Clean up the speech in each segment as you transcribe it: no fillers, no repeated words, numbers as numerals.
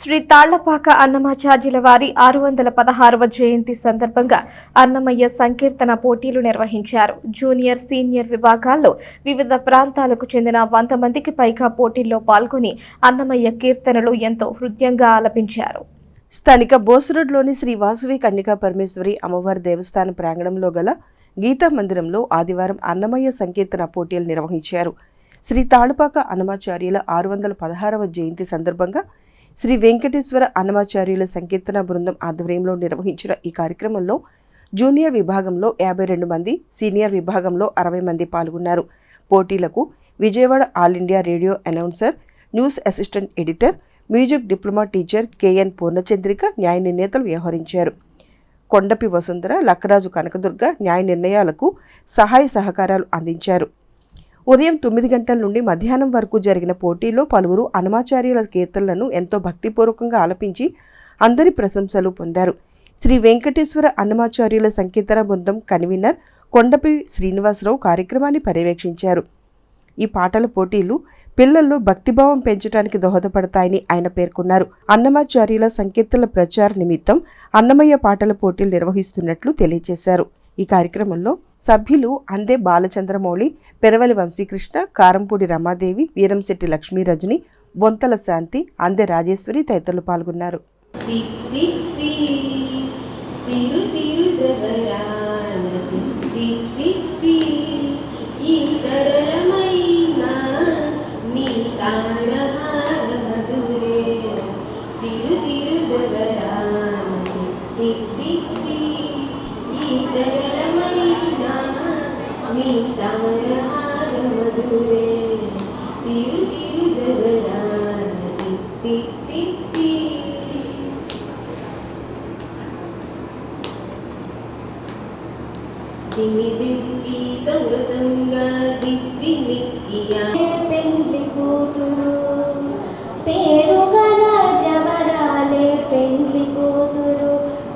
శ్రీ తాళ్లపాక అన్నమాచార్యుల వారి 616వ జయంతి సందర్భంగా అన్నమయ్య సంకీర్తన పోటీలు నిర్వహించారు. జూనియర్, సీనియర్ విభాగాల్లో వివిధ ప్రాంతాలకు చెందిన 100 మందికి పైగా పోటీల్లో పాల్గొని అన్నమయ్య కీర్తనలు ఎంతో హృద్యంగా ఆలపించారు. స్థానిక బోసురోడ్లోని శ్రీ వాసవి కన్యకా పరమేశ్వరి అమ్మవారి దేవస్థాన ప్రాంగణంలో గల గీతా మందిరంలో ఆదివారం అన్నమయ్య సంకీర్తన పోటీలు నిర్వహించారు. శ్రీ తాళ్లపాక అన్నమాచార్యుల 616వ జయంతి సందర్భంగా శ్రీ వెంకటేశ్వర అన్నమాచార్యుల సంకీర్తన బృందం ఆధ్వర్యంలో నిర్వహించిన ఈ కార్యక్రమంలో జూనియర్ విభాగంలో 52 మంది, సీనియర్ విభాగంలో 60 మంది పాల్గొన్నారు. పోటీలకు Vijayawada All India Radio announcer, news assistant editor, music diploma teacher K N Purnachandrika న్యాయ నిర్ణేతలు వ్యవహరించారు. కొండపి వసుంధర, లక్కరాజు కనకదుర్గ న్యాయ నిర్ణయాలకు సహాయ సహకారాలు అందించారు. ఉదయం 9 గంటల నుండి మధ్యాహ్నం వరకు జరిగిన పోటీలో పలువురు అన్నమాచార్యుల కీర్తనలను ఎంతో భక్తిపూర్వకంగా ఆలపించి అందరి ప్రశంసలు పొందారు. శ్రీ వెంకటేశ్వర అన్నమాచార్యుల సంకీర్తన బృందం కన్వీనర్ కొండపి శ్రీనివాసరావు కార్యక్రమాన్ని పర్యవేక్షించారు. ఈ పాటల పోటీలు పిల్లల్లో భక్తిభావం పెంచడానికి దోహదపడతాయని ఆయన పేర్కొన్నారు. అన్నమాచార్యుల సంకీర్తనల ప్రచార నిమిత్తం అన్నమయ్య పాటల పోటీలు నిర్వహిస్తున్నట్లు తెలియజేశారు. ఈ కార్యక్రమంలో సభ్యులు అందే బాలచంద్రమౌళి, పెరవలి వంశీకృష్ణ, కారంపూడి రమాదేవి, వీరంశెట్టి లక్ష్మీ రజని, బొంతల శాంతి, అందే రాజేశ్వరి తదితరులు పాల్గొన్నారు. పెండ్లి కూతురు పేరుగల జవరాలే పెండ్లి కూతురు,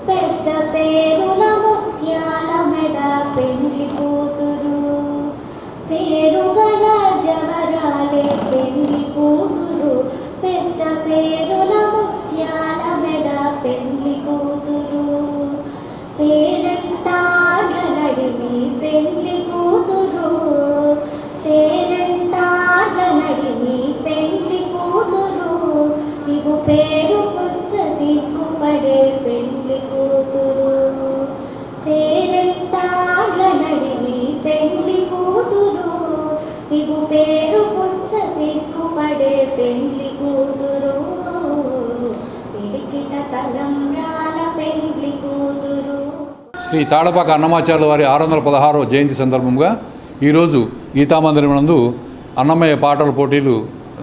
పెద్ద పేరుల ముత్యాల మెడ పెండ్లి కూతురు. పేరుగల జవరాలే పెండ్లి కూతురు, పెద్ద పేరుల ముత్యాల మెడ పెండ్లి కూతురు. పేరంటాల నడిమి పెండ్లి కూతురు, పేరంటాల నడిమి పెండ్లి కూతురు. ఇగు పేరు కొంచ సిగ్గుపడే పెండ్లి కూతురు. పేరంటాల నడిమి పెండ్లి కూతురు, ఇగు పేరు కొంచ సిగ్గుపడే పెండ్లి కూతురు. పిడికిట తలంబ్రాల పెండ్లి కూతురు. శ్రీ తాళ్లపాక అన్నమాచార్యుల వారి 616వ జయంతి సందర్భంగా ఈరోజు గీతామందిరం నందు అన్నమయ్య పాటల పోటీలు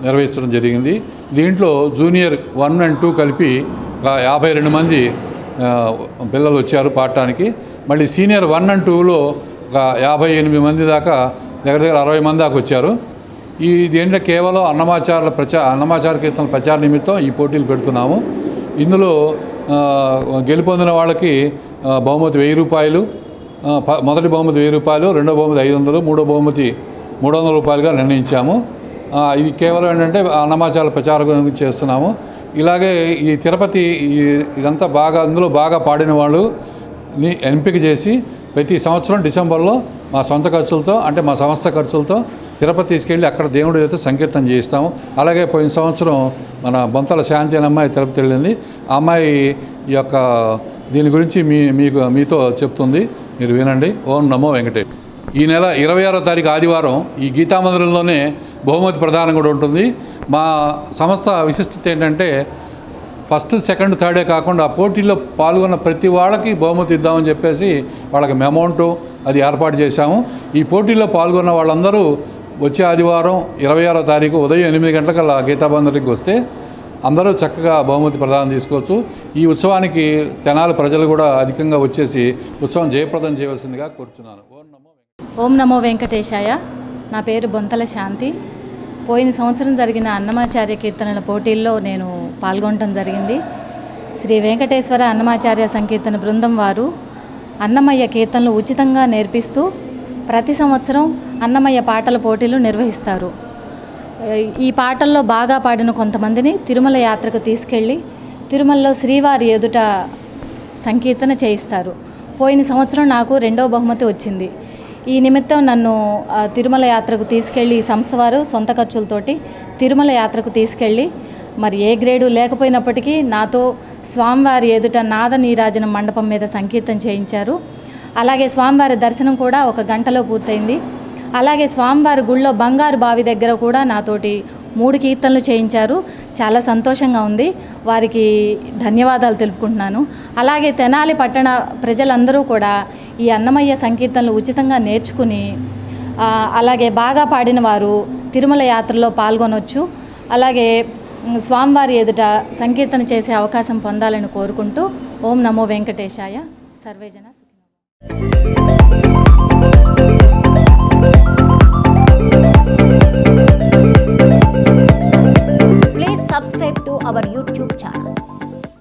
నిర్వహించడం జరిగింది. దీంట్లో జూనియర్ 1 and 2 కలిపి 52 మంది పిల్లలు వచ్చారు పాడటానికి. మళ్ళీ సీనియర్ 1 and 2లో ఒక 58 మంది దాకా, దగ్గర 60 మంది దాకా వచ్చారు. ఇదేంటంటే కేవలం అన్నమాచార్య కీర్తనల ప్రచార నిమిత్తం ఈ పోటీలు పెడుతున్నాము. ఇందులో గెలుపొందిన వాళ్ళకి బహుమతి 1000 రూపాయలు, మొదటి బహుమతి 1000 రూపాయలు, రెండో బహుమతి 500, మూడో బహుమతి 300 రూపాయలుగా నిర్ణయించాము. ఇది కేవలం ఏంటంటే అన్నమాచార్యుల ప్రచారం గురించి చేస్తున్నాము. ఇలాగే ఈ తిరుపతి ఇదంతా అందులో బాగా పాడిన వాళ్ళని ఎంపిక చేసి ప్రతి సంవత్సరం డిసెంబర్లో మా సొంత ఖర్చులతో, అంటే మా సంస్థ ఖర్చులతో తిరుపతి తీసుకెళ్ళి అక్కడ దేవుడి అయితే సంకీర్తన చేయిస్తాము. అలాగే పోయిన సంవత్సరం మన బొంతల శాంతి అనే అమ్మాయి తిరుపతి వెళ్ళింది. ఆ అమ్మాయి ఈ యొక్క దీని గురించి మీతో చెప్తుంది, మీరు వినండి. ఓం నమో వెంకటేష్. ఈ నెల 26వ తారీఖు ఆదివారం ఈ గీతామందిరంలోనే బహుమతి ప్రదానం కూడా ఉంటుంది. మా సంస్థ విశిష్టత ఏంటంటే ఫస్ట్, సెకండ్, థర్డే కాకుండా పోటీల్లో పాల్గొన్న ప్రతి వాళ్ళకి బహుమతి ఇద్దామని చెప్పేసి వాళ్ళకి అమౌంట్ అది ఏర్పాటు చేశాము. ఈ పోటీల్లో పాల్గొన్న వాళ్ళందరూ వచ్చే ఆదివారం 26వ తారీఖు ఉదయం 8 గంటలకల్లా గీతామందిరికి వస్తే అందరూ చక్కగా బహుమతి ప్రదానం తీసుకోవచ్చు. ఈ ఉత్సవానికి తెనాలి ప్రజలు కూడా అధికంగా వచ్చేసి ఉత్సవం జయప్రదం చేయవలసిందిగా కోరుచున్నాను. ఓం నమో వెంకటేశాయ. నా పేరు బొంతల శాంతి. పోయిన సంవత్సరం జరిగిన అన్నమాచార్య కీర్తనల పోటీల్లో నేను పాల్గొనడం జరిగింది. శ్రీ వెంకటేశ్వర అన్నమాచార్య సంకీర్తన బృందం వారు అన్నమయ్య కీర్తనలు ఉచితంగా నేర్పిస్తూ ప్రతి సంవత్సరం అన్నమయ్య పాటల పోటీలు నిర్వహిస్తారు. ఈ పాటల్లో బాగా పాడిన కొంతమందిని తిరుమల యాత్రకు తీసుకెళ్ళి తిరుమలలో శ్రీవారి ఎదుట సంకీర్తన చేయిస్తారు. పోయిన సంవత్సరం నాకు 2వ బహుమతి వచ్చింది. ఈ నిమిత్తం నన్ను తిరుమల యాత్రకు తీసుకెళ్ళి ఈ సంస్థ వారు సొంత ఖర్చులతోటి తిరుమల యాత్రకు తీసుకెళ్ళి మరి ఏ గ్రేడు లేకపోయినప్పటికీ నాతో స్వామివారి ఎదుట నాద నీరాజనం మండపం మీద సంకీర్తన చేయించారు. అలాగే స్వామివారి దర్శనం కూడా 1 గంటలో పూర్తయింది. అలాగే స్వామివారి గుళ్ళో బంగారు బావి దగ్గర కూడా నాతోటి 3 కీర్తనలు చేయించారు. చాలా సంతోషంగా ఉంది. వారికి ధన్యవాదాలు తెలుపుకుంటున్నాను. అలాగే తెనాలి పట్టణ ప్రజలందరూ కూడా ఈ అన్నమయ్య సంకీర్తనలు ఉచితంగా నేర్చుకుని అలాగే బాగా పాడిన వారు తిరుమల యాత్రలో పాల్గొనవచ్చు. అలాగే స్వామివారి ఎదుట సంకీర్తన చేసే అవకాశం పొందాలని కోరుకుంటూ ఓం నమో వెంకటేశాయ. సర్వేజన సుఖినో. Please subscribe to our YouTube channel.